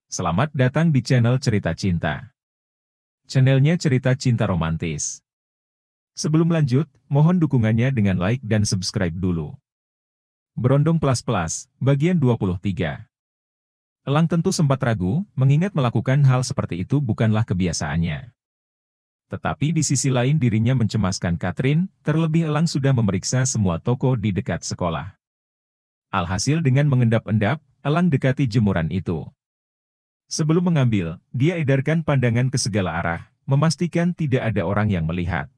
Selamat datang di channel Cerita Cinta. Channelnya cerita cinta romantis. Sebelum lanjut, mohon dukungannya dengan like dan subscribe dulu. Berondong Plus, bagian 23. Elang tentu sempat ragu, mengingat melakukan hal seperti itu bukanlah kebiasaannya. Tetapi di sisi lain dirinya mencemaskan Catherine, terlebih Elang sudah memeriksa semua toko di dekat sekolah. Alhasil dengan mengendap-endap, Elang dekati jemuran itu. Sebelum mengambil, dia edarkan pandangan ke segala arah, memastikan tidak ada orang yang melihat.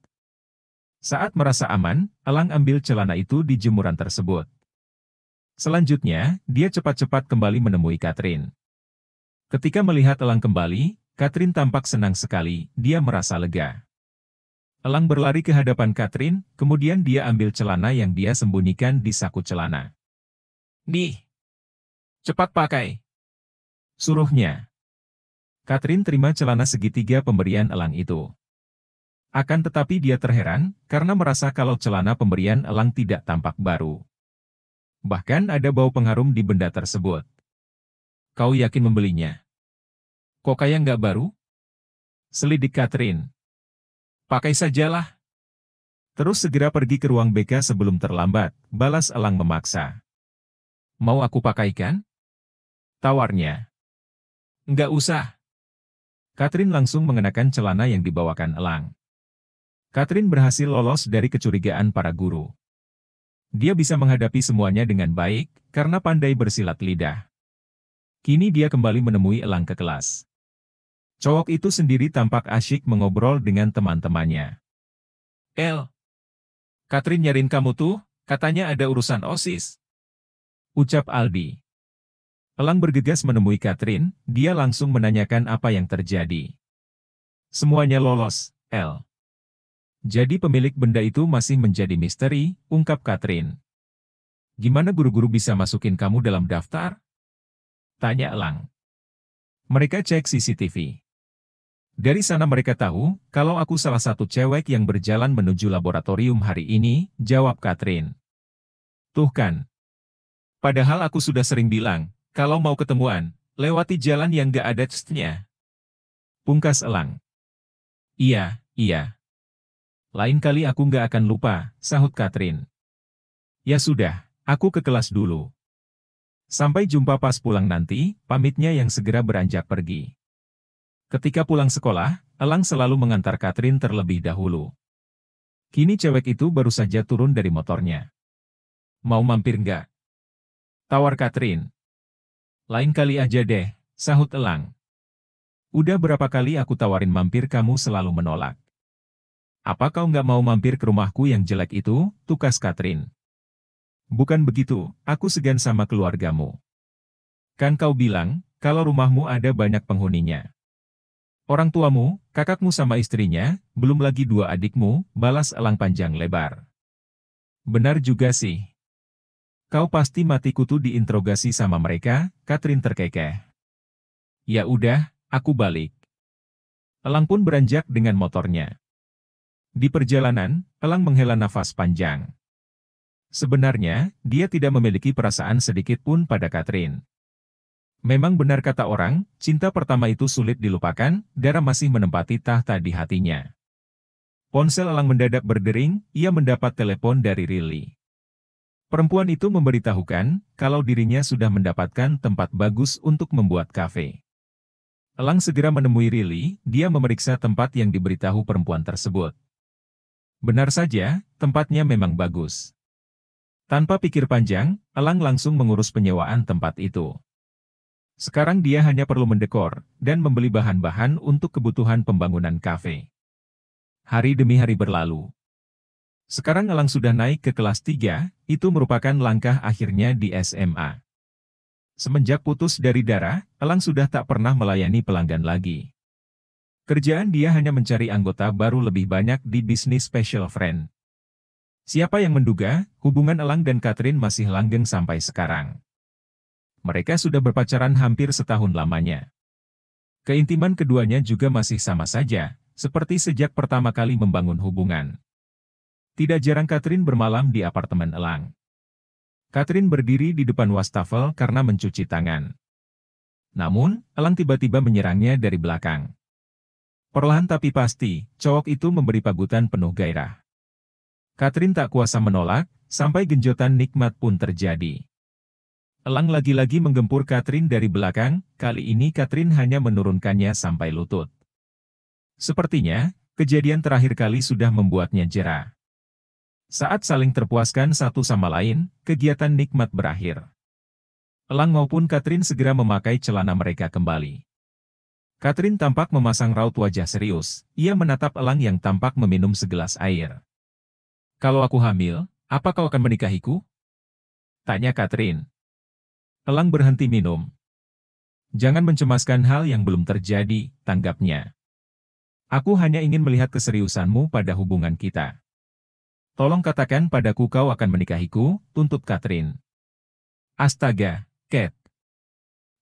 Saat merasa aman, Elang ambil celana itu di jemuran tersebut. Selanjutnya, dia cepat-cepat kembali menemui Catherine. Ketika melihat Elang kembali, Catherine tampak senang sekali, dia merasa lega. Elang berlari ke hadapan Catherine, kemudian dia ambil celana yang dia sembunyikan di saku celana. "Nih, cepat pakai," suruhnya. Catherine terima celana segitiga pemberian Elang itu. Akan tetapi dia terheran, karena merasa kalau celana pemberian Elang tidak tampak baru. Bahkan ada bau pengharum di benda tersebut. "Kau yakin membelinya? Kok kayak nggak baru?" selidik Catherine. "Pakai sajalah." "Terus segera pergi ke ruang BK sebelum terlambat," balas Elang memaksa. "Mau aku pakaikan?" tawarnya. "Nggak usah." Catherine langsung mengenakan celana yang dibawakan Elang. Catherine berhasil lolos dari kecurigaan para guru. Dia bisa menghadapi semuanya dengan baik, karena pandai bersilat lidah. Kini dia kembali menemui Elang ke kelas. Cowok itu sendiri tampak asyik mengobrol dengan teman-temannya. Catherine nyariin kamu tuh, katanya ada urusan OSIS," ucap Aldi. Elang bergegas menemui Catherine, dia langsung menanyakan apa yang terjadi. "Semuanya lolos, El. Jadi pemilik benda itu masih menjadi misteri," ungkap Catherine. "Gimana guru-guru bisa masukin kamu dalam daftar?" tanya Elang. "Mereka cek CCTV. Dari sana mereka tahu, kalau aku salah satu cewek yang berjalan menuju laboratorium hari ini," jawab Catherine. "Tuh kan. Padahal aku sudah sering bilang, kalau mau ketemuan, lewati jalan yang gak ada cestnya," pungkas Elang. Iya. Lain kali aku gak akan lupa," sahut Catherine. "Ya sudah, aku ke kelas dulu. Sampai jumpa pas pulang nanti," pamitnya yang segera beranjak pergi. Ketika pulang sekolah, Elang selalu mengantar Catherine terlebih dahulu. Kini cewek itu baru saja turun dari motornya. "Mau mampir nggak?" tawar Catherine. "Lain kali aja deh," sahut Elang. "Udah berapa kali aku tawarin mampir kamu selalu menolak. Apa kau nggak mau mampir ke rumahku yang jelek itu?" tukas Catherine. "Bukan begitu, aku segan sama keluargamu. Kan kau bilang, kalau rumahmu ada banyak penghuninya. Orang tuamu, kakakmu sama istrinya, belum lagi 2 adikmu," balas Elang panjang lebar. "Benar juga sih. Kau pasti mati kutu diinterogasi sama mereka," Catherine terkekeh. "Ya udah, aku balik." Elang pun beranjak dengan motornya. Di perjalanan, Elang menghela nafas panjang. Sebenarnya, dia tidak memiliki perasaan sedikit pun pada Catherine. Memang benar kata orang, cinta pertama itu sulit dilupakan, darah masih menempati tahta di hatinya. Ponsel Elang mendadak berdering, ia mendapat telepon dari Rilly. Perempuan itu memberitahukan, kalau dirinya sudah mendapatkan tempat bagus untuk membuat kafe. Elang segera menemui Rilly, dia memeriksa tempat yang diberitahu perempuan tersebut. Benar saja, tempatnya memang bagus. Tanpa pikir panjang, Elang langsung mengurus penyewaan tempat itu. Sekarang dia hanya perlu mendekor, dan membeli bahan-bahan untuk kebutuhan pembangunan kafe. Hari demi hari berlalu. Sekarang Elang sudah naik ke kelas 3, itu merupakan langkah akhirnya di SMA. Semenjak putus dari Dara, Elang sudah tak pernah melayani pelanggan lagi. Kerjaan dia hanya mencari anggota baru lebih banyak di bisnis Special Friend. Siapa yang menduga, hubungan Elang dan Catherine masih langgeng sampai sekarang. Mereka sudah berpacaran hampir setahun lamanya. Keintiman keduanya juga masih sama saja, seperti sejak pertama kali membangun hubungan. Tidak jarang Catherine bermalam di apartemen Elang. Catherine berdiri di depan wastafel karena mencuci tangan. Namun, Elang tiba-tiba menyerangnya dari belakang. Perlahan tapi pasti, cowok itu memberi pagutan penuh gairah. Catherine tak kuasa menolak, sampai genjotan nikmat pun terjadi. Elang lagi-lagi menggempur Catherine dari belakang, kali ini Catherine hanya menurunkannya sampai lutut. Sepertinya, kejadian terakhir kali sudah membuatnya jera. Saat saling terpuaskan satu sama lain, kegiatan nikmat berakhir. Elang maupun Catherine segera memakai celana mereka kembali. Catherine tampak memasang raut wajah serius, ia menatap Elang yang tampak meminum segelas air. "Kalau aku hamil, apa kau akan menikahiku?" tanya Catherine. Elang berhenti minum. "Jangan mencemaskan hal yang belum terjadi," tanggapnya. "Aku hanya ingin melihat keseriusanmu pada hubungan kita." "Tolong katakan padaku kau akan menikahiku," tuntut Catherine. "Astaga, Cat.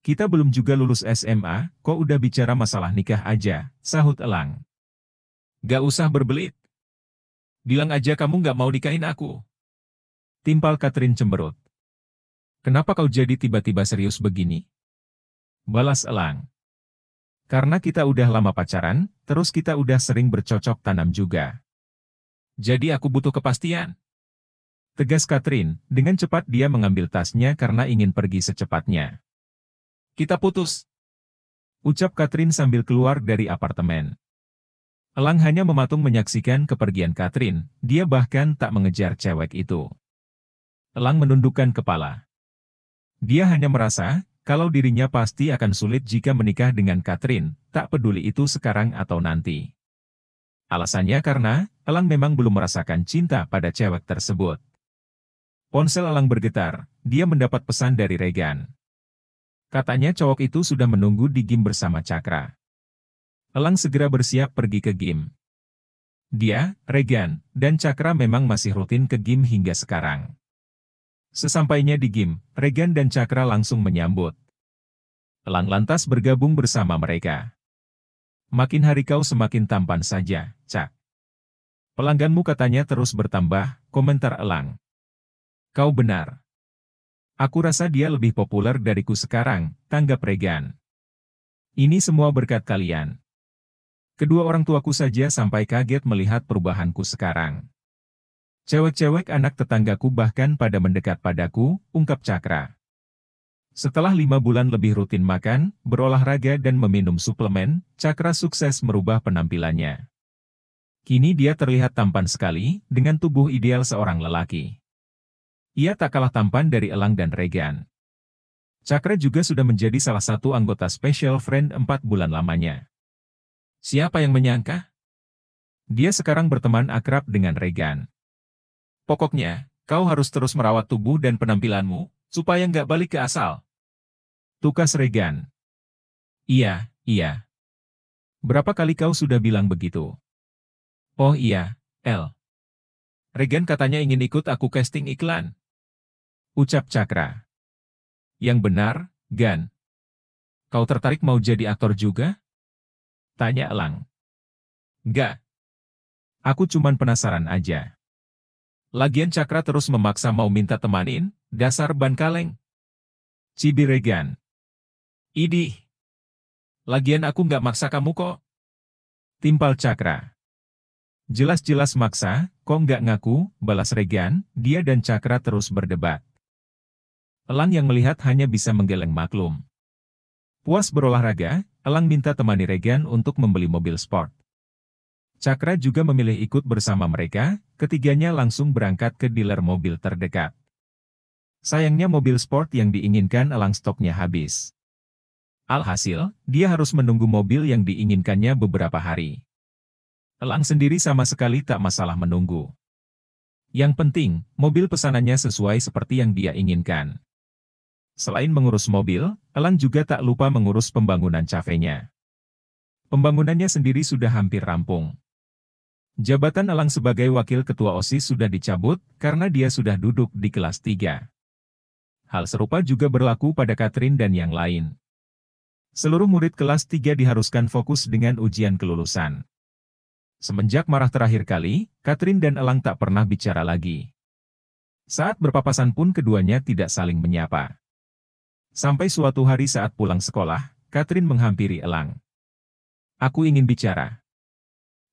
Kita belum juga lulus SMA, kok udah bicara masalah nikah aja," sahut Elang. "Gak usah berbelit. Bilang aja kamu gak mau nikahin aku." Timpal Catherine cemberut. "Kenapa kau jadi tiba-tiba serius begini?" balas Elang. "Karena kita udah lama pacaran, terus kita udah sering bercocok tanam juga. Jadi aku butuh kepastian," tegas Catherine. Dengan cepat dia mengambil tasnya karena ingin pergi secepatnya. "Kita putus," ucap Catherine sambil keluar dari apartemen. Elang hanya mematung menyaksikan kepergian Catherine, dia bahkan tak mengejar cewek itu. Elang menundukkan kepala. Dia hanya merasa, kalau dirinya pasti akan sulit jika menikah dengan Catherine, tak peduli itu sekarang atau nanti. Alasannya karena, Elang memang belum merasakan cinta pada cewek tersebut. Ponsel Elang bergetar, dia mendapat pesan dari Regan. Katanya cowok itu sudah menunggu di gym bersama Cakra. Elang segera bersiap pergi ke gym. Dia, Regan, dan Cakra memang masih rutin ke gym hingga sekarang. Sesampainya di gym, Regan dan Cakra langsung menyambut. Elang lantas bergabung bersama mereka. "Makin hari kau semakin tampan saja, Cak. Pelangganmu katanya terus bertambah," komentar Elang. "Kau benar. Aku rasa dia lebih populer dariku sekarang," tanggap Regan. "Ini semua berkat kalian. Kedua orang tuaku saja sampai kaget melihat perubahanku sekarang. Cewek-cewek anak tetanggaku bahkan pada mendekat padaku," ungkap Cakra. Setelah 5 bulan lebih rutin makan, berolahraga dan meminum suplemen, Cakra sukses merubah penampilannya. Kini dia terlihat tampan sekali, dengan tubuh ideal seorang lelaki. Ia tak kalah tampan dari Elang dan Regan. Cakra juga sudah menjadi salah satu anggota Special Friend 4 bulan lamanya. Siapa yang menyangka? Dia sekarang berteman akrab dengan Regan. "Pokoknya, kau harus terus merawat tubuh dan penampilanmu, supaya nggak balik ke asal," tukas Regan. Iya. Berapa kali kau sudah bilang begitu?" "Oh iya, El. Regan katanya ingin ikut aku casting iklan," ucap Cakra. "Yang benar, Gan. Kau tertarik mau jadi aktor juga?" tanya Elang. "Nggak. Aku cuman penasaran aja. Lagian Cakra terus memaksa mau minta temanin, dasar ban kaleng," cibir Regan. "Idih. Lagian aku nggak maksa kamu kok," timpal Cakra. "Jelas-jelas maksa, kok nggak ngaku," balas Regan. Dia dan Cakra terus berdebat. Elang yang melihat hanya bisa menggeleng maklum. Puas berolahraga, Elang minta temani Regan untuk membeli mobil sport. Cakra juga memilih ikut bersama mereka, ketiganya langsung berangkat ke dealer mobil terdekat. Sayangnya mobil sport yang diinginkan Elang stoknya habis. Alhasil, dia harus menunggu mobil yang diinginkannya beberapa hari. Elang sendiri sama sekali tak masalah menunggu. Yang penting, mobil pesanannya sesuai seperti yang dia inginkan. Selain mengurus mobil, Elang juga tak lupa mengurus pembangunan cafenya. Pembangunannya sendiri sudah hampir rampung. Jabatan Elang sebagai wakil ketua OSIS sudah dicabut, karena dia sudah duduk di kelas 3. Hal serupa juga berlaku pada Catherine dan yang lain. Seluruh murid kelas 3 diharuskan fokus dengan ujian kelulusan. Semenjak marah terakhir kali, Catherine dan Elang tak pernah bicara lagi. Saat berpapasan pun keduanya tidak saling menyapa. Sampai suatu hari saat pulang sekolah, Catherine menghampiri Elang. Aku ingin bicara.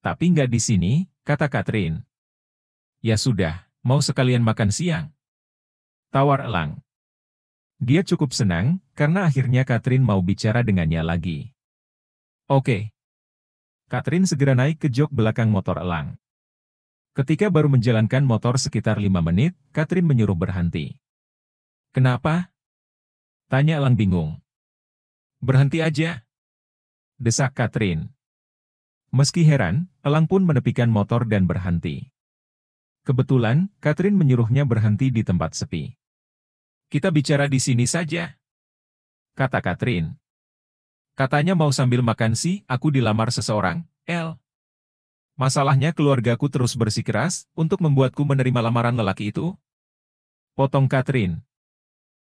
Tapi nggak di sini, kata Catherine. Ya sudah, mau sekalian makan siang? Tawar Elang. Dia cukup senang, karena akhirnya Catherine mau bicara dengannya lagi. Oke. Catherine segera naik ke jok belakang motor Elang. Ketika baru menjalankan motor sekitar 5 menit, Catherine menyuruh berhenti. Kenapa? Tanya Elang bingung. Berhenti aja, desak Catherine. Meski heran, Elang pun menepikan motor dan berhenti. Kebetulan, Catherine menyuruhnya berhenti di tempat sepi. Kita bicara di sini saja, kata Catherine. Katanya mau sambil makan sih, aku dilamar seseorang, El. Masalahnya keluargaku terus bersikeras untuk membuatku menerima lamaran lelaki itu. Potong Catherine.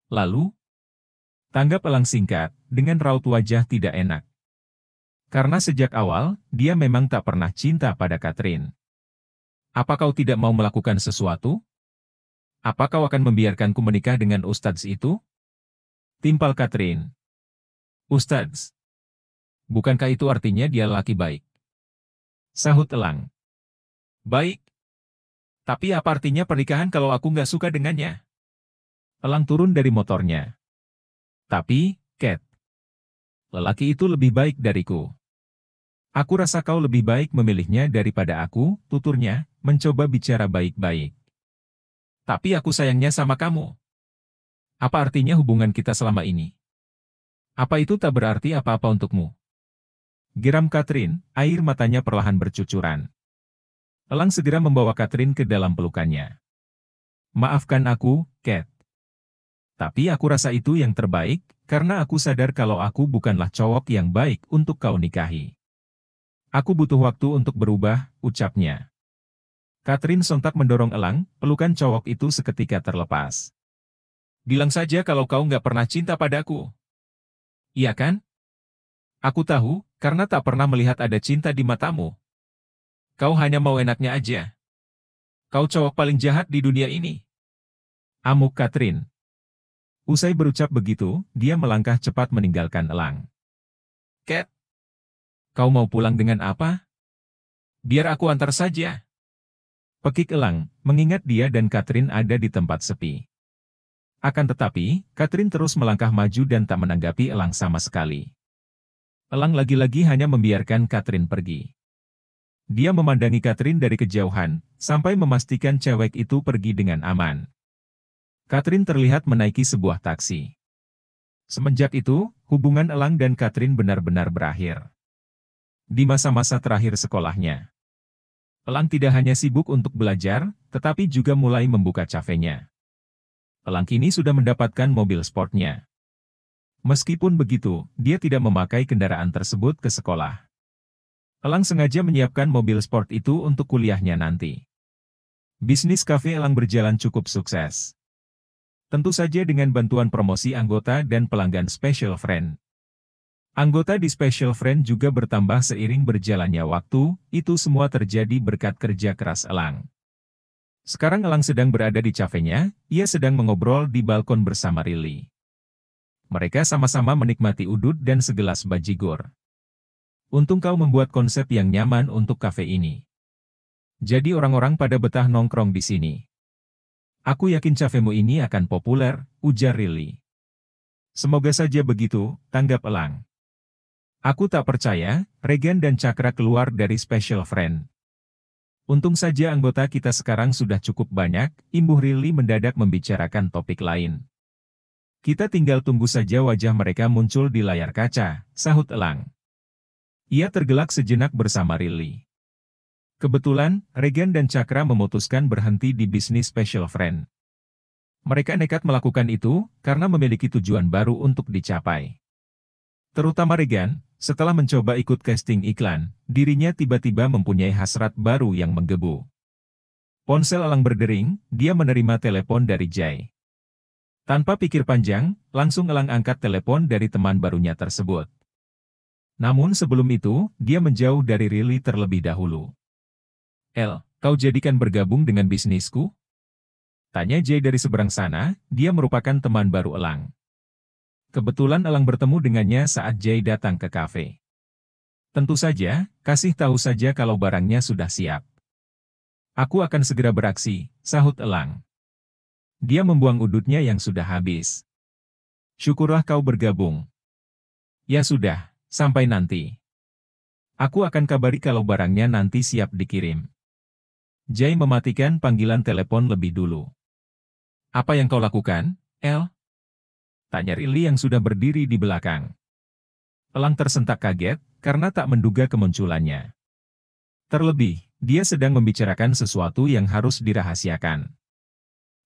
Lalu, tanggap Elang singkat, dengan raut wajah tidak enak. Karena sejak awal, dia memang tak pernah cinta pada Catherine. Apa kau tidak mau melakukan sesuatu? Apa kau akan membiarkanku menikah dengan Ustadz itu? Timpal Catherine. Ustadz. Bukankah itu artinya dia laki baik? Sahut Elang. Baik. Tapi apa artinya pernikahan kalau aku nggak suka dengannya? Elang turun dari motornya. Tapi, Cat, lelaki itu lebih baik dariku. Aku rasa kau lebih baik memilihnya daripada aku, tuturnya, mencoba bicara baik-baik. Tapi aku sayangnya sama kamu. Apa artinya hubungan kita selama ini? Apa itu tak berarti apa-apa untukmu? Geram Catherine, air matanya perlahan bercucuran. Elang segera membawa Catherine ke dalam pelukannya. Maafkan aku, Cat. Tapi aku rasa itu yang terbaik, karena aku sadar kalau aku bukanlah cowok yang baik untuk kau nikahi. Aku butuh waktu untuk berubah, ucapnya. Catherine sontak mendorong Elang, pelukan cowok itu seketika terlepas. Bilang saja kalau kau nggak pernah cinta padaku. Iya kan? Aku tahu, karena tak pernah melihat ada cinta di matamu. Kau hanya mau enaknya aja. Kau cowok paling jahat di dunia ini. Amuk Catherine. Usai berucap begitu, dia melangkah cepat meninggalkan Elang. Cat, kau mau pulang dengan apa? Biar aku antar saja. Pekik Elang, mengingat dia dan Catherine ada di tempat sepi. Akan tetapi, Catherine terus melangkah maju dan tak menanggapi Elang sama sekali. Elang lagi-lagi hanya membiarkan Catherine pergi. Dia memandangi Catherine dari kejauhan, sampai memastikan cewek itu pergi dengan aman. Catherine terlihat menaiki sebuah taksi. Semenjak itu, hubungan Elang dan Catherine benar-benar berakhir. Di masa-masa terakhir sekolahnya, Elang tidak hanya sibuk untuk belajar, tetapi juga mulai membuka kafenya. Elang kini sudah mendapatkan mobil sportnya. Meskipun begitu, dia tidak memakai kendaraan tersebut ke sekolah. Elang sengaja menyiapkan mobil sport itu untuk kuliahnya nanti. Bisnis kafe Elang berjalan cukup sukses. Tentu saja dengan bantuan promosi anggota dan pelanggan Special Friend. Anggota di Special Friend juga bertambah seiring berjalannya waktu, itu semua terjadi berkat kerja keras Elang. Sekarang Elang sedang berada di kafenya, ia sedang mengobrol di balkon bersama Rilly. Mereka sama-sama menikmati udut dan segelas bajigur. Untung kau membuat konsep yang nyaman untuk kafe ini. Jadi orang-orang pada betah nongkrong di sini. Aku yakin kafemu ini akan populer, ujar Rilly. Semoga saja begitu, tanggap Elang. Aku tak percaya, Regan dan Cakra keluar dari Special Friend. Untung saja anggota kita sekarang sudah cukup banyak, imbuh Rilly mendadak membicarakan topik lain. Kita tinggal tunggu saja wajah mereka muncul di layar kaca, sahut Elang. Ia tergelak sejenak bersama Rilly. Kebetulan, Regan dan Cakra memutuskan berhenti di bisnis Special Friend. Mereka nekat melakukan itu, karena memiliki tujuan baru untuk dicapai. Terutama Regan, setelah mencoba ikut casting iklan, dirinya tiba-tiba mempunyai hasrat baru yang menggebu. Ponsel Elang berdering, dia menerima telepon dari Jay. Tanpa pikir panjang, langsung Elang angkat telepon dari teman barunya tersebut. Namun sebelum itu, dia menjauh dari Rilly terlebih dahulu. El, kau jadikan bergabung dengan bisnisku? Tanya Jay dari seberang sana, dia merupakan teman baru Elang. Kebetulan Elang bertemu dengannya saat Jay datang ke kafe. Tentu saja, kasih tahu saja kalau barangnya sudah siap. Aku akan segera beraksi, sahut Elang. Dia membuang udutnya yang sudah habis. Syukurlah kau bergabung. Ya sudah, sampai nanti. Aku akan kabari kalau barangnya nanti siap dikirim. Jay mematikan panggilan telepon lebih dulu. Apa yang kau lakukan, El? Tanya Riley yang sudah berdiri di belakang. Elang tersentak kaget, karena tak menduga kemunculannya. Terlebih, dia sedang membicarakan sesuatu yang harus dirahasiakan.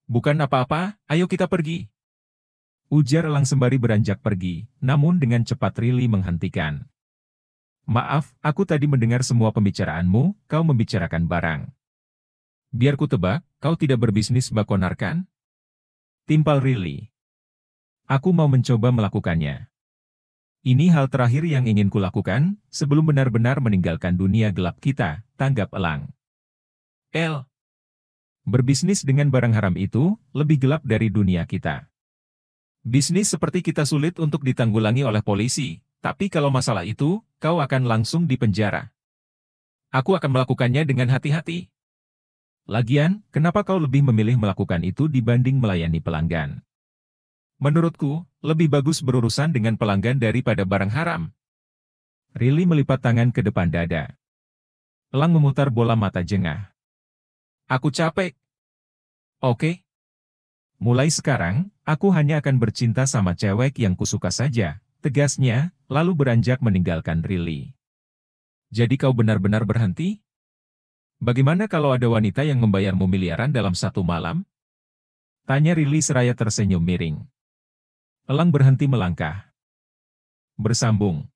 Bukan apa-apa, ayo kita pergi. Ujar Elang sembari beranjak pergi, namun dengan cepat Riley menghentikan. Maaf, aku tadi mendengar semua pembicaraanmu, kau membicarakan barang. Biar ku tebak, kau tidak berbisnis bakonar kan? Timpal Riley. Aku mau mencoba melakukannya. Ini hal terakhir yang ingin kulakukan, sebelum benar-benar meninggalkan dunia gelap kita, tanggap Elang. El. Berbisnis dengan barang haram itu, lebih gelap dari dunia kita. Bisnis seperti kita sulit untuk ditanggulangi oleh polisi, tapi kalau masalah itu, kau akan langsung dipenjara. Aku akan melakukannya dengan hati-hati. Lagian, kenapa kau lebih memilih melakukan itu dibanding melayani pelanggan? Menurutku, lebih bagus berurusan dengan pelanggan daripada barang haram. Riley melipat tangan ke depan dada. Elang memutar bola mata jengah. Aku capek. Oke. Mulai sekarang, aku hanya akan bercinta sama cewek yang kusuka saja, tegasnya, lalu beranjak meninggalkan Riley. Jadi kau benar-benar berhenti? Bagaimana kalau ada wanita yang membayarmu miliaran dalam satu malam? Tanya Riley seraya tersenyum miring. Elang berhenti melangkah. Bersambung.